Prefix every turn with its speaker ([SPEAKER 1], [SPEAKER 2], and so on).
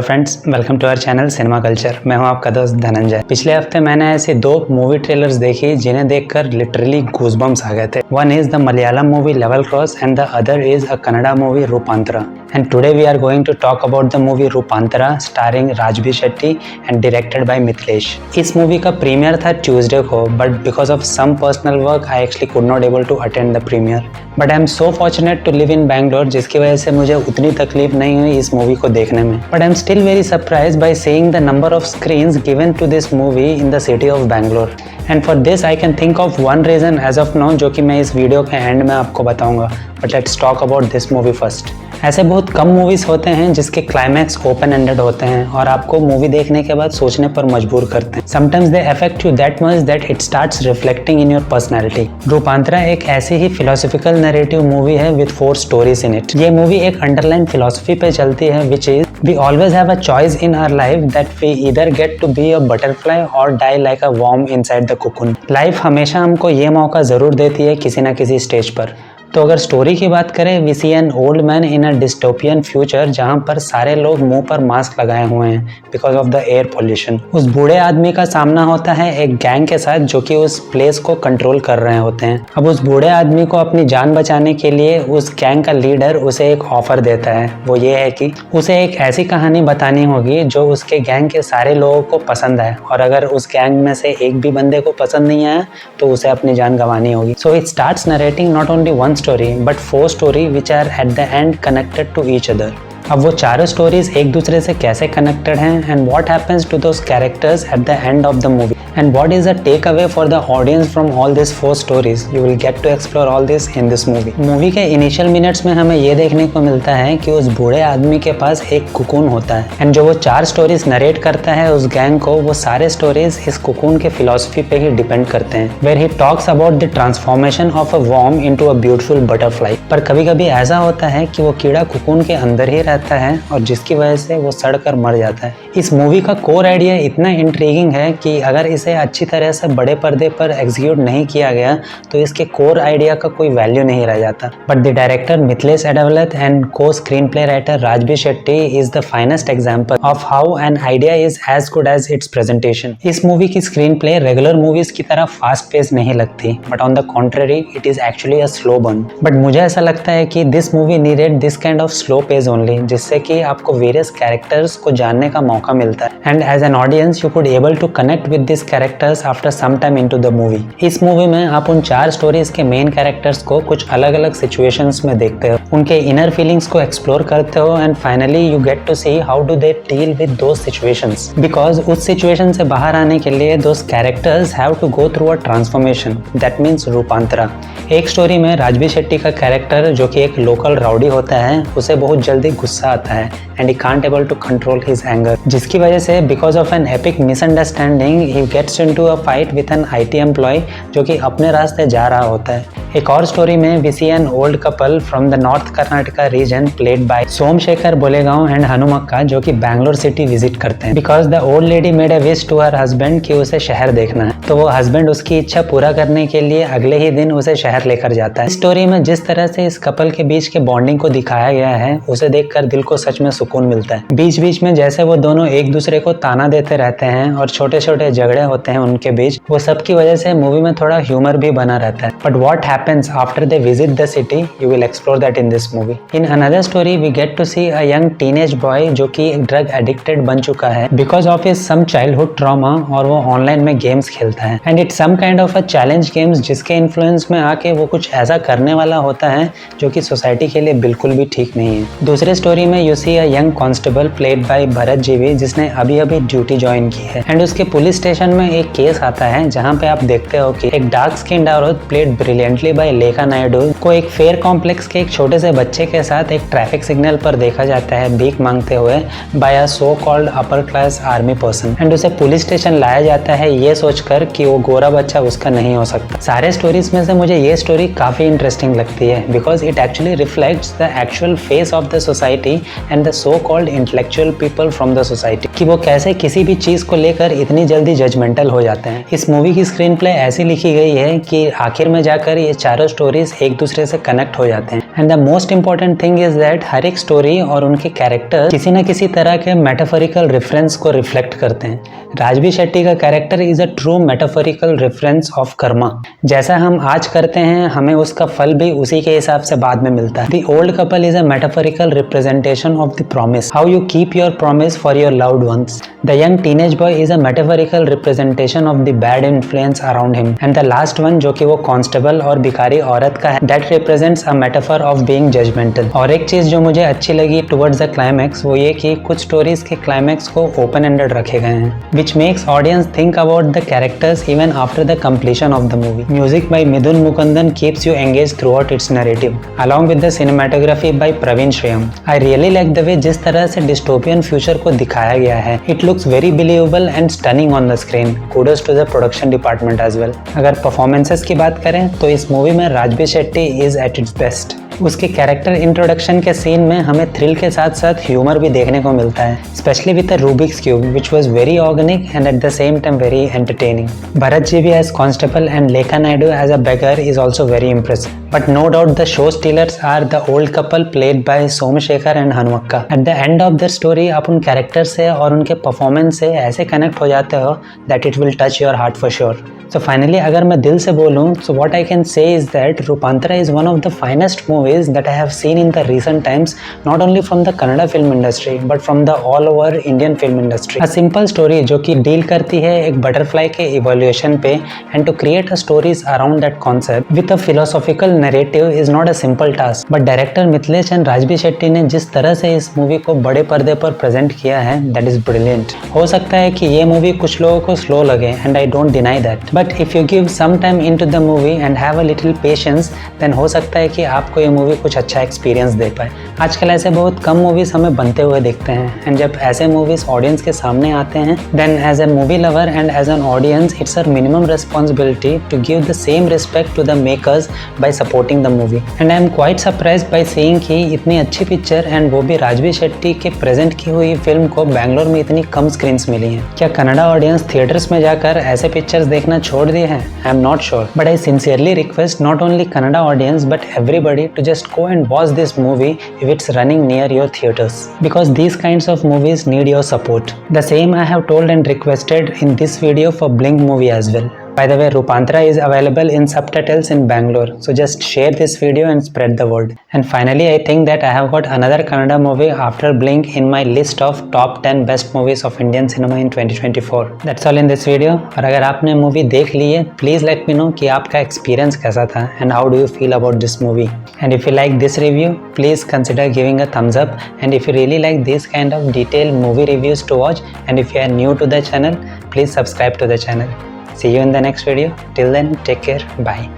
[SPEAKER 1] Friends, welcome to our channel Cinema Culture. मैं हूं आपका दोस्त धनंजय। पिछले हफ्ते मैंने ऐसे दो मूवी ट्रेलर्स देखी जिन्हें देखकर लिटरली गूज़बम्स आ गए थे। One is the Malayalam movie level cross and the other is a Kannada movie Roopanthara. And today we are going to talk about the movie Roopanthara starring Raj B Shetty and directed by Mithilesh. इस मूवी का प्रीमियर था ट्यूसडे को, but because of some personal work I actually could not able to attend the premiere. But I am so fortunate to live in Bangalore, जिसकी वजह से मुझे उतनी तकलीफ नहीं हुई इस मूवी को देखने में। But I am still very surprised by seeing the number of screens given to this movie in the city of Bangalore. And for this I can think of one reason as of now, जो कि मैं इस video के and में आपको बताऊंगा। But let's talk about this movie first. ऐसे बहुत कम मूवीज़ होते हैं जिसके क्लाइमैक्स ओपन एंडेड होते हैं और आपको मूवी देखने के बाद सोचने पर मजबूर करते हैं। Sometimes they affect you that much that it starts reflecting in your personality. Roopanthara एक ऐसी ही फिलोसफिकल नैरेटिव मूवी है विद 4 स्टोरीज इन इट। ये मूवी एक अंडरलाइन फिलोसफी पे चलती है, which is we always have a choice in our life that we either get to be a butterfly or die like a worm inside the cocoon. Life हमेशा हमको ये मौका ज़रूर देती है किसी ना किसी स्टेज पर। तो अगर स्टोरी की बात करें, we see an old man in a dystopian future जहां पर सारे लोग मुंह पर मास्क लगाए हुए हैं because of the air pollution. उस बूढ़े आदमी का सामना होता है एक गैंग के साथ जो कि उस प्लेस को कंट्रोल कर रहे होते हैं। अब उस बूढ़े आदमी को अपनी जान बचाने के लिए उस गैंग का लीडर उसे एक ऑफर देता है। वो ये है कि उसे एक ऐसी कहानी बतानी होगी जो उसके गैंग के सारे लोगों को पसंद आए, और अगर उस गैंग में से एक भी बंदे को पसंद नहीं आया तो उसे अपनी जान गंवानी होगी। So it starts narrating not only one story but 4 story which are at the end connected to each other. अब वो चारों स्टोरीज एक दूसरे से कैसे कनेक्टेड हैं and what happens to those characters at the end of the movie and what is the takeaway for the audience from all this 4 stories, you will get to explore all this in this movie. Movie के initial minutes में हमें ये देखने को मिलता है कि उस बूढ़े आदमी के पास एक कुकून होता है एंड जो वो 4 स्टोरीज नरेट करता है उस गैंग को, वो सारे स्टोरीज इस कुकून के फिलोसफी पे ही डिपेंड करते हैं, where he talks about the transformation of a worm into a beautiful butterfly. पर कभी कभी ऐसा होता है कि वो कीड़ा कुकून के अंदर ही रहता है और जिसकी वजह से वो सड़कर मर जाता है। इस मूवी का कोर आइडिया इतना इंट्रीगिंग है कि अगर इसे अच्छी तरह से बड़े पर्दे पर एग्जीक्यूट नहीं किया गया तो इसके कोर आइडिया का कोई वैल्यू नहीं रह जाता। But the director Mithilesh Edavalath and co screenplay writer Raj B Shetty is the finest example of how an idea is as good as its presentation. इस मूवी की स्क्रीन प्ले रेगुलर मूवीज की तरह फास्ट पेस नहीं लगती, but on the contrary it is actually a slow burn. But मुझे ऐसा लगता है कि this movie needed this kind of slow pace only, जिससे कि आपको वेरियस कैरेक्टर्स को जानने का मौका मिलता है and as an audience you could able to connect with this characters after some time into the movie. इस मूवी में आप उन 4 स्टोरीज के मेन कैरेक्टर्स को कुछ अलग अलग सिचुएशंस में देखते हो, उनके इनर फीलिंग्स को एक्सप्लोर करते हो and finally you get to see how do they deal with those situations, because उस सिचुएशन से बाहर आने के लिए those characters have to go through a transformation, that means Roopanthara. एक स्टोरी में राजबी शेट्टी का कैरेक्टर जो कि एक लोकल राउडी होता है, उसे बहुत जल्दी गुस्सा आता है and he can't able to control his anger, जिसकी वजह से because of an epic misunderstanding he gets into a fight with an IT employee जो कि अपने रास्ते जा रहा होता है। एक और स्टोरी में we see an old couple from the north Karnataka region played by Somashekhar Bolegaon and Hanumakka जो कि बैंगलोर सिटी विजिट करते हैं because the old lady made a wish to her husband कि उसे शहर देखना है। तो वो हस्बैंड उसकी इच्छा पूरा करने के लिए अगले ही दिन उसे शहर लेकर जाता है। इस स्टोरी में जिस तरह से इस कपल के बीच के बॉन्डिंग को दिखाया गया है उसे देखकर दिल को सच में सुकून मिलता है। बीच बीच में जैसे वो दोनों एक दूसरे को ताना देते रहते हैं और छोटे छोटे झगड़े होते हैं उनके बीच, वो सब की वजह से मूवी में थोड़ा ह्यूमर भी बना रहता है। But what happens after they visit the city, you will explore that in this movie. In another story, we get to see a young teenage boy जो कि drug addicted बन चुका है because of his some childhood trauma और वो online में games खेलता है and it's some kind of a challenge games जिसके influence में आके वो कुछ ऐसा करने वाला होता है जो कि सोसाइटी के लिए बिल्कुल भी ठीक नहीं है। दूसरे स्टोरी में you see a young constable played by Bharat जीवी जिसने अभी अभी ड्यूटी ज्वाइन की है एंड उसके पुलिस स्टेशन में एक केस आता है जहाँ पे आप देखते हो कि एक डार्क स्किन्ड औरत प्लेड ब्रिलियंटली बाय लेखा नायडू को एक फेयर कॉम्प्लेक्स के एक छोटे से बच्चे के साथ एक ट्रैफिक सिग्नल पर देखा जाता है भीख मांगते हुए by a so called upper class army person and उसे पुलिस स्टेशन लाया जाता है ये सोचकर कि वो गोरा बच्चा उसका नहीं हो सकता। सारे स्टोरीज में से मुझे ये स्टोरी काफी इंटरेस्टिंग लगती है because it actually reflects the actual face of the society and the so called intellectual people from the society, कि वो कैसे किसी भी चीज को लेकर इतनी जल्दी जजमेंटल हो जाते हैं। इस मूवी की स्क्रीन प्ले ऐसी लिखी गई है कि आखिर में जाकर ये चारों स्टोरीज एक दूसरे से कनेक्ट हो जाते हैं and the most important thing is that हर एक स्टोरी और उनके कैरेक्टर किसी न किसी तरह के मेटाफोरिकल रेफरेंस को रिफ्लेक्ट करते हैं। राजबी शेट्टी का character is a true metaphorical reference of Karma. जैसा हम आज करते हैं हमें उसका फल भी उसी के हिसाब से बाद में मिलता है। The old couple is a metaphorical representation of the promise, how you keep your promise for your loved ones. The young teenage boy is a metaphorical representation of the bad influence around him. And the last one जो कि वो constable और भिखारी औरत का है, that represents a metaphor of being judgmental. और एक चीज जो मुझे अच्छी लगी टुवर्ड्स द क्लाइमैक्स वो ये कि कुछ स्टोरीज के क्लाइमैक्स को ओपन एंडेड रखे गए हैं, which makes audience think about the characters even after the completion of the movie. Music by Midhun Mukundan keeps you engaged throughout its narrative, along with the cinematography by Praveen Shriyam. I really like the way जिस तरह से dystopian future को दिखाया गया है. It looks very believable and stunning on the screen. Kudos to the production department as well. अगर performances की बात करें तो इस मूवी में Raj B Shetty is at its best. उसके कैरेक्टर इंट्रोडक्शन के सीन में हमें थ्रिल के साथ साथ ह्यूमर भी देखने को मिलता है, specially with the Rubik's cube which was very organic and at the same time very entertaining. Bharat ji भी as constable and Lekha Naidu as a beggar is also very impressive, but no doubt the show stealers are the old couple played by Somashekhar and Hanumakka. At the end of the story आप उन character से और उनके performance से ऐसे connect हो जाते हो that it will touch your heart for sure. So finally, अगर मैं दिल से बोलूँ, so what I can say is that रूपांतरा is one of the finest movies that I have seen in the recent times, not only from the Kannada film industry, but from the all over Indian film industry. A simple story जो कि deal करती है एक butterfly के evolution पे, and to create a stories around that concept with a philosophical narrative is not a simple task. But director Mithilesh and Raj B Shetty ने जिस तरह से इस मूवी को बड़े पर्दे पर प्रेजेंट किया है, that is brilliant. हो सकता है कि ये मूवी कुछ लोगों को स्लो लगे, and I don't deny that. But if you give some time into the movie and have a little patience, then हो सकता है कि आपको ये मूवी कुछ अच्छा एक्सपीरियंस दे पाए। आजकल ऐसे बहुत कम मूवीज हमें बनते हुए दिखते हैं, एंड जब ऐसे मूवीज ऑडियंस के सामने आते हैं, then as a movie lover and as an audience, it's our minimum responsibility to give the same respect to the makers by supporting the movie. And I am quite surprised by seeing कि इतनी अच्छी picture and वो भी राजबी शेट्टी के present की हुई film को बैंगलोर में इतनी कम स्क्रीन्स मिली हैं। क्या कन्नड़ा ऑडियंस थिएटर्स में जाकर ऐसे पिक्चर्स देखना छोड़ दिए हैं? I am not sure, but I sincerely request not only Kannada audience but everybody to just go and watch this movie if it's running near your theaters, because these kinds of movies need your support. The same I have told and requested in this video for Blink movie as well. By the way, Rupantra is available in subtitles in Bangalore, so just share this video and spread the word. And finally, I think that I have got another Kannada movie after Blink in my list of top 10 best movies of Indian cinema in 2024. That's all in this video. और अगर आपने movie देख ली है, please let me know कि आपका experience कैसा था and how do you feel about this movie. And if you like this review, please consider giving a thumbs up. And if you really like this kind of detailed movie reviews to watch, and if you are new to the channel, please subscribe to the channel. See you in the next video. Till then, take care. Bye.